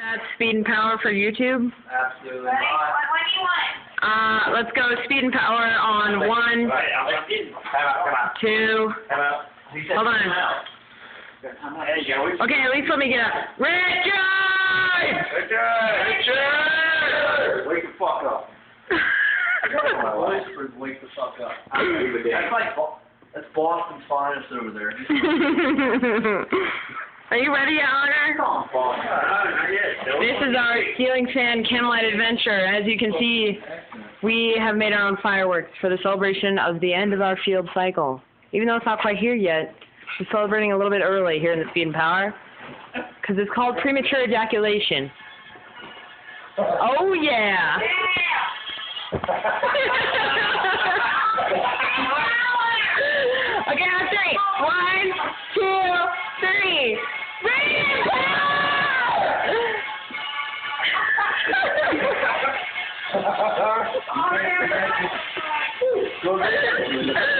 That's Speed and Power for YouTube. Absolutely Ready? not. What do you want? Let's go Speed and Power on 1, 2. Hold on. Okay, at least let me get a Richard! Richard! Wake the fuck up. Wake the fuck up. That's like that's Boston's finest over there. Are you ready, Honor? This is our ceiling fan candlelight adventure. As you can see, we have made our own fireworks for the celebration of the end of our field cycle. Even though it's not quite here yet, we're celebrating a little bit early here in the Speed and Power, because it's called premature ejaculation. Oh, yeah! Okay, on 3. 1, 2, 3. Ready to go! Go get it.